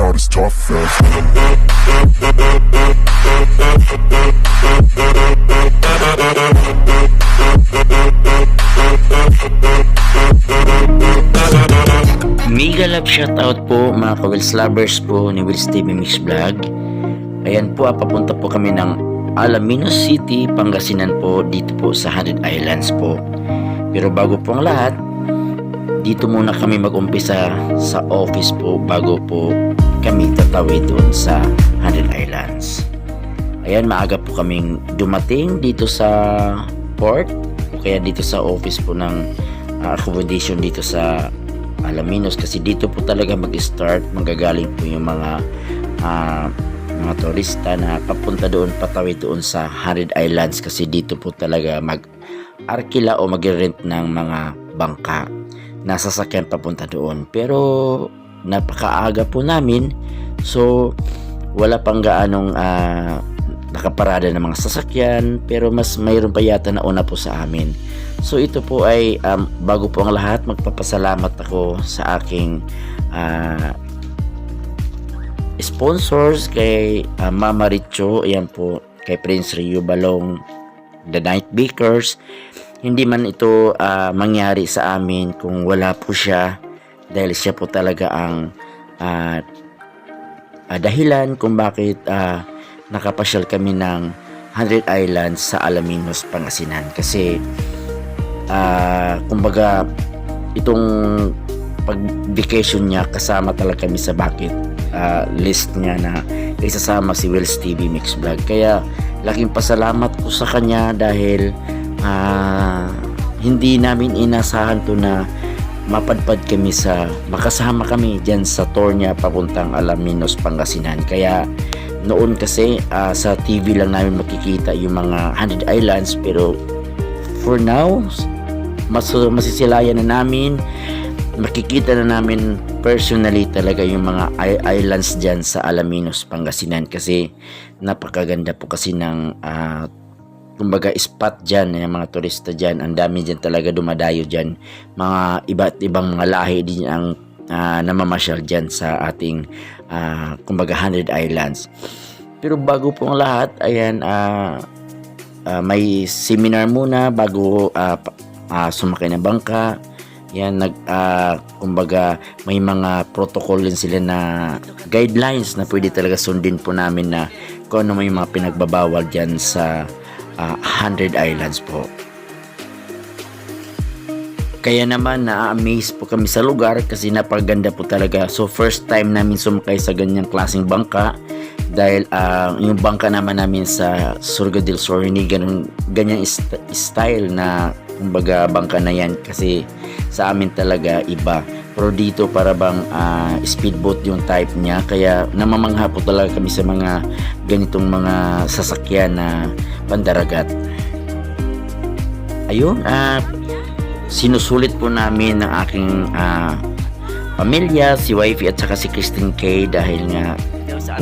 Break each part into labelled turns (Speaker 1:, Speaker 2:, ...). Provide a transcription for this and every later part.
Speaker 1: not as tough as
Speaker 2: Mega love shoutout po mga ka-Wills lovers po ni Wills TV Mix Vlog. Ayan po, papunta po kami ng Alaminos City, Pangasinan po, dito po sa 100 Islands po. Pero bago po ang lahat, dito muna kami mag-umpisa sa office po bago po kami tatawid doon sa 100 Islands. Ayan, maaga po kaming dumating dito sa port o kaya dito sa office po ng accommodation dito sa Alaminos, kasi dito po talaga mag-start, manggagaling po yung mga turista na papunta doon, patawid doon sa 100 Islands, kasi dito po talaga mag-arkila o mag-rent ng mga bangka na sasakyan papunta doon. Pero napakaaga po namin, so wala pang gaanong nakaparada ng mga sasakyan, pero mas mayroon pa yata na una po sa amin. So ito po ay bago po ang lahat, magpapasalamat ako sa aking sponsors, kay Mama Richo, ayan po, kay Prince Rio Balong, The Night Bakers. Hindi man ito mangyari sa amin kung wala po siya, dahil siya po talaga ang dahilan kung bakit nakapasyal kami ng 100 Islands sa Alaminos, Pangasinan. Kasi kumbaga itong pag-vacation niya, kasama talaga kami sa bucket list niya na isasama si Wills TV Mix Vlog. Kaya laking pasalamat ko sa kanya, dahil hindi namin inasahan to na mapadpad kami makasama kami dyan sa tour niya papuntang Alaminos, Pangasinan. Kaya noon kasi sa TV lang namin makikita yung mga 100 Islands, pero for now masisilayan na namin, makikita na namin personally talaga yung mga islands dyan sa Alaminos, Pangasinan, kasi napakaganda po kasi ng kumbaga spot dyan, yung mga turista dyan, ang dami dyan talaga dumadayo dyan, mga iba't ibang mga lahi din ang namamasyal dyan sa ating kumbaga 100 Islands. Pero bago po ang lahat, ayan, may seminar muna bago sumakay ng bangka. Yan, kumbaga may mga protocol din sila na guidelines na pwede talaga sundin po namin, na kung ano may mga pinagbabawal dyan sa 100 Islands po. Kaya naman na-amaze po kami sa lugar, kasi napaganda po talaga. So first time namin sumakay sa ganyang klaseng bangka, dahil yung bangka naman namin sa Surigao del Sur, hindi ganyang style na kumbaga bangka na yan, kasi sa amin talaga iba. Pero dito para bang speedboat yung type niya, kaya namamangha po talaga kami sa mga ganitong mga sasakyan na pandaragat. Ayun, sinusulit po namin ng aking pamilya, si wifey at saka si Christine K, dahil nga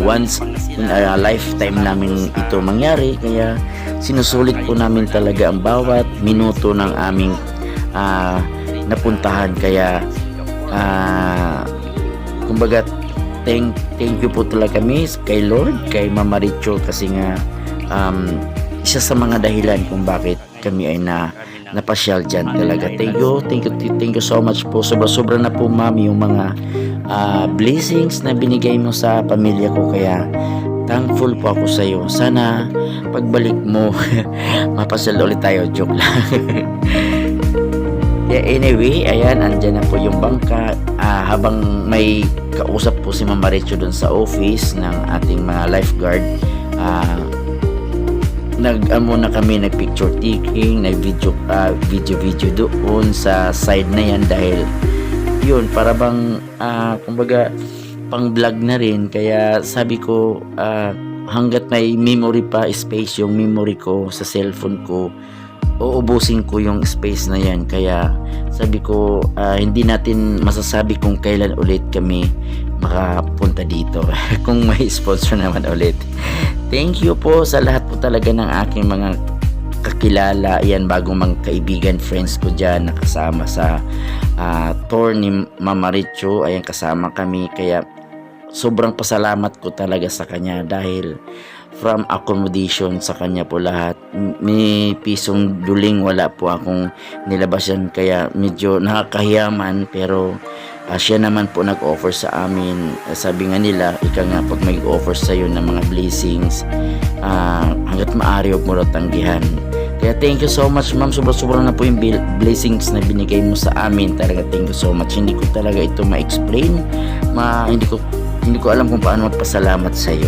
Speaker 2: once in a lifetime namin ito mangyari, kaya sinusulit po namin talaga ang bawat minuto ng aming napuntahan. Kaya kumbaga thank you po talaga kami kay Lord, kay Mama Richo, kasi nga isa sa mga dahilan kung bakit kami ay napasyal dyan talaga. Thank you so much po. Sobra na po, mami, yung mga blessings na binigay mo sa pamilya ko, kaya thankful po ako sa iyo. Sana pagbalik mo mapasyal ulit tayo. Joke lang. Yeah, anyway, ayan, andyan na po yung bangka. Habang may kausap po si Mama Richo dun sa office ng ating mga lifeguard, muna kami nag-picture taking, nag-video doon sa side na yan, dahil yun, para bang kumbaga pang vlog na rin. Kaya sabi ko, hanggat may memory pa space yung memory ko sa cellphone ko, uubusin ko yung space na yan. Kaya sabi ko, hindi natin masasabi kung kailan ulit kami makapunta dito kung may sponsor naman ulit. Thank you po sa lahat po talaga ng aking mga kakilala, yan, bagong mga kaibigan, friends ko dyan, nakasama sa tour ni Mama Richo. Ayan, kasama kami. Kaya sobrang pasalamat ko talaga sa kanya dahil from accommodation sa kanya po lahat. May pisong duling wala po akong nilabasan kaya medyo nakakahiyaman pero siya naman po nag-offer sa amin. Sabi nga nila, ika nga pag may offer sa iyo ng mga blessings, hanggat maaari huwag mo raw tanggihan. Kaya thank you so much ma'am, sobrang na po yung blessings na binigay mo sa amin. Talaga thank you so much. Hindi ko talaga ito ma-explain, hindi ko alam kung paano magpasalamat sa iyo.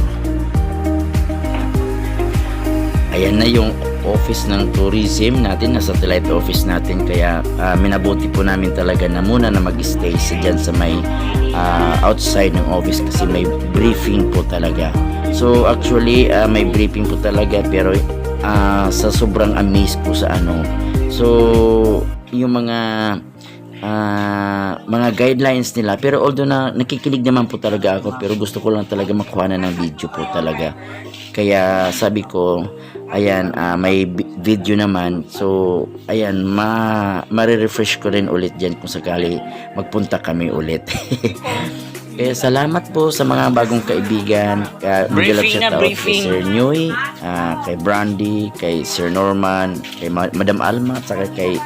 Speaker 2: Ayan na yung office ng tourism natin, na satellite office natin, kaya minabuti po namin talaga na muna na mag-stay dyan sa may outside ng office kasi may briefing po talaga. So actually may briefing po talaga pero sa sobrang amaze po sa ano. So yung mga guidelines nila, pero although na nakikinig naman po talaga ako, pero gusto ko lang talaga makuha na ng video po talaga. Kaya sabi ko, ayan, may video naman. So, ayan, ma-refresh ko rin ulit dyan kung sakali magpunta kami ulit. Kaya salamat po sa mga bagong kaibigan. Briefing na briefing. Kay Sir Nyoy, kay Brandy, kay Sir Norman, kay Madam Alma, at saka kay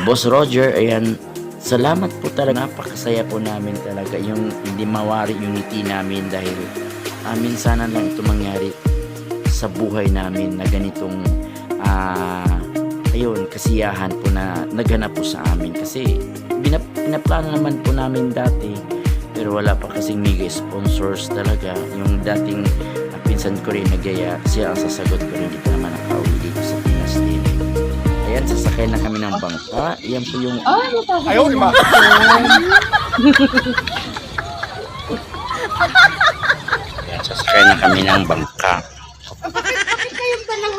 Speaker 2: Boss Roger. Ayan, salamat po talaga. Napakasaya po namin talaga. Yung hindi mawari yung ngiti namin dahil minsanan lang ito mangyari sa buhay namin na ganitong ayun, kasiyahan po na naganap po sa amin kasi pinaplano naman po namin dati pero wala pa kasing mega sponsors talaga. Yung dating pinsan ko rin nagyaya kasi ang sasagot ko rin, hindi pa naman nakauwi dito sa Pinas din. Ayan, sasakay na kami ng bangka. Yan po yung ayaw lima. Ayan, sasakay na kami ng bangka.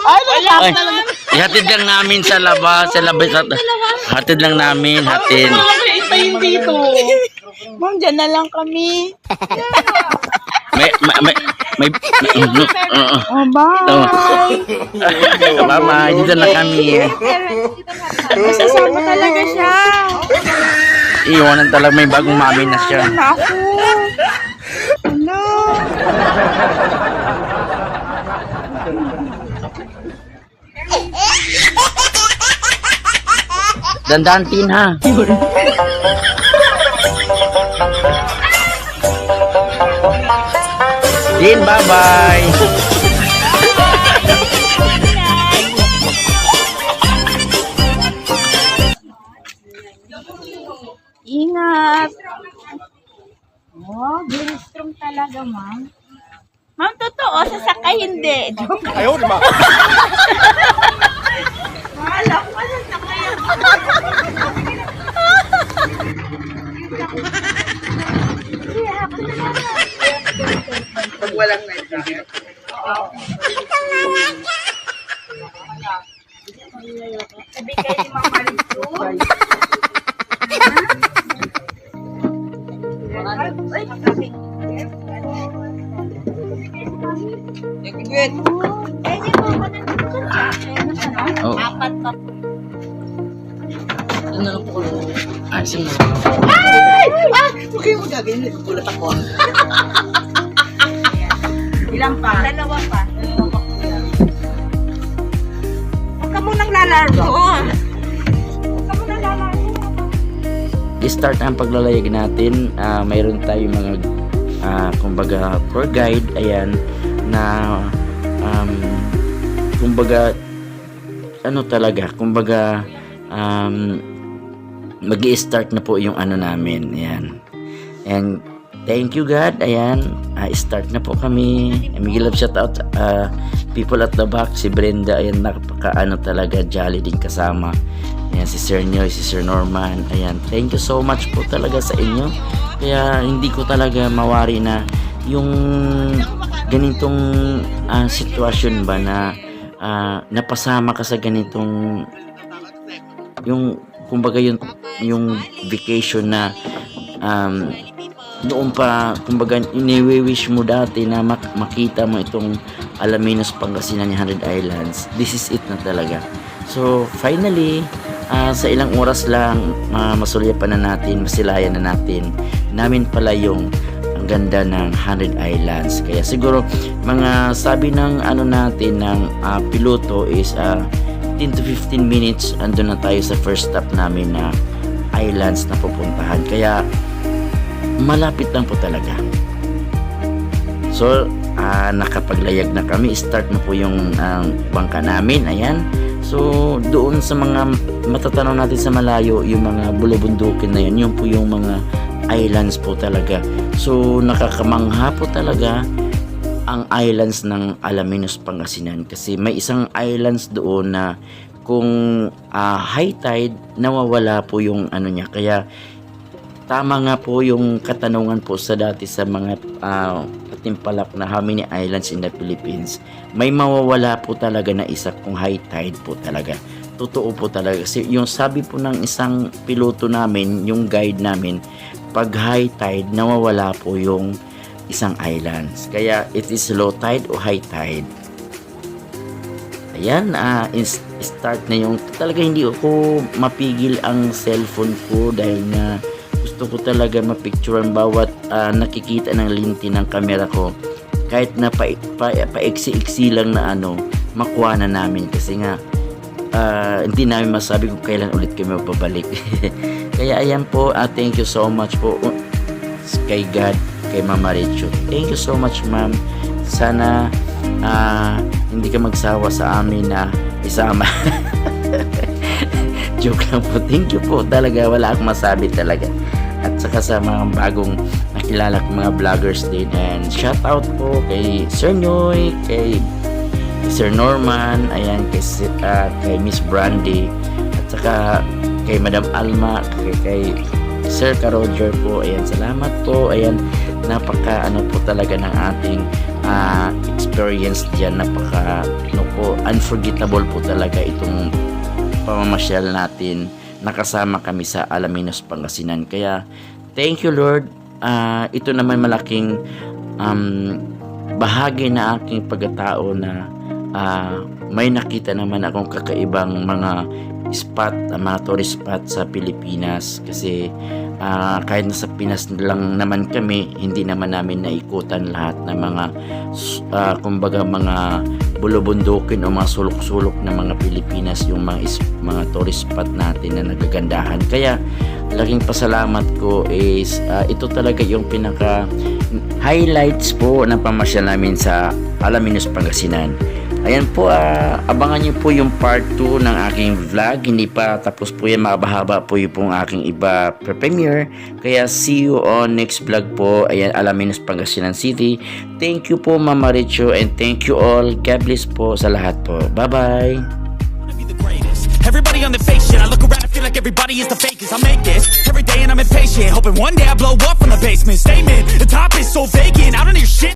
Speaker 2: Ay, ihatid lang namin sa labas, hatid lang namin, hatid.
Speaker 1: Itayin dito. Ma'am, dyan na lang kami.
Speaker 2: May
Speaker 1: Bye.
Speaker 2: Mama, dito na kami.
Speaker 1: Sasama talaga siya.
Speaker 2: Iwanan talaga, may bagong mami na siya.
Speaker 1: Naku. Ano?
Speaker 2: Dandantin ha. Din, bye-bye.
Speaker 1: Ingat. Oh, very strong talaga, ma'am. Ma'am, totoo, sasakay hindi. Joke.
Speaker 3: Ayaw lima.
Speaker 1: Wala ko sasakay ako.
Speaker 3: Pag walang night jacket.
Speaker 1: Sabi kayo ni Mama Lito.
Speaker 3: Good.
Speaker 1: Eh, di mo ka na
Speaker 2: Oh.
Speaker 1: apat pa.
Speaker 2: Sige.
Speaker 3: Huwag kayo magaganyan. Nagulat ako.
Speaker 1: Ilang pa? Dalawa pa. Huwag ka munang lalaro. Huwag ka munang lalaro.
Speaker 2: I-start ang paglalayag natin. Mayroon tayong mga kumbaga tour guide, ayan, na kumbaga ano talaga, kumbaga mag-i-start na po yung ano namin, ayan. And thank you God, ayan, start na po kami. Miguel love shout out people at the back, si Brenda, ayan, napaka ano talaga, jolly din kasama. Ayan, si Sir Nyoy, si Sir Norman, ayan, thank you so much po talaga sa inyo. Kaya hindi ko talaga mawari na yung ganitong sitwasyon ba na napasama ka sa ganitong yung kumbaga yung vacation na noon pa kumbaga iniwi-wish mo dati na makita mo itong Alaminos, Pangasinan, 100 Islands. This is it na talaga. So finally sa ilang oras lang masulyapan na natin, masilayan na natin namin pala yung ang ganda ng 100 Islands. Kaya siguro mga sabi ng ano natin ng piloto is 10 to 15 minutes andun na tayo sa first stop namin na islands na pupuntahan. Kaya malapit lang po talaga. So nakapaglayag na kami, start na po yung bangka namin. Ayan. So doon sa mga matatanaw natin sa malayo, yung mga bulubundukin na yun po yung mga islands po talaga. So nakakamangha po talaga ang islands ng Alaminos, Pangasinan, kasi may isang islands doon na kung high tide nawawala po yung ano niya. Kaya tama nga po yung katanungan po sa dati sa mga patimpalak na how many islands in the Philippines, may mawawala po talaga na isa kung high tide po talaga. Totoo po talaga, kasi yung sabi po ng isang piloto namin, yung guide namin, pag high tide nawawala po yung isang islands. Kaya it is low tide o high tide. Ayan, start na yung talaga hindi ako mapigil ang cellphone ko dahil na gusto ko talaga mapicture ang bawat nakikita ng linti ng camera ko. Kahit na paiksi-iksi lang na makuha na namin, kasi nga hindi namin masabi kung kailan ulit kami mapabalik. Kaya ayan po, thank you so much po kay God, kay Mama Richo. Thank you so much, ma'am. Sana hindi ka magsawa sa amin na isama. Joke lang po. Thank you po talaga. Wala akong masabi talaga. At saka sa mga bagong nakilala kong mga vloggers din. And shout out po kay Sir Noy, kay Sir Norman, ayan, kay Miss Brandy, at saka kay Madam Alma, kay Sir Roger po. Ayan, salamat po. Ayan, napaka po talaga ng ating experience diyan. Napaka unforgettable po talaga itong pamamasyal natin. Nakasama kami sa Alaminos, Pangasinan. Kaya thank you, Lord. Ito naman malaking bahagi na aking pagkatao na may nakita naman akong kakaibang mga spot, mga tourist spot sa Pilipinas. Kasi kahit nasa Pinas lang naman kami, hindi naman namin naikutan lahat ng mga kumbaga mga bulubundukin o mga sulok-sulok na mga Pilipinas, yung mga tourist spot natin na nagagandahan. Kaya laking pasalamat ko is ito talaga yung pinaka highlights po ng pamasyal namin sa Alaminos, Pangasinan. Ayan po, abangan nyo po yung part 2 ng aking vlog. Hindi pa tapos po yan, mahaba po yung pong aking iba premiere. Kaya see you on next vlog po. Ayan, Alaminos, Pangasinan City. Thank you po, Mama Richo, and thank you all. God bless po sa lahat po. Bye-bye.
Speaker 4: Everybody on the fake shit. I look around and feel like everybody is the fakest. I make this every day and I'm impatient, hoping one day I blow up from the basement. Statement, the top is so vacant. I don't hear shit.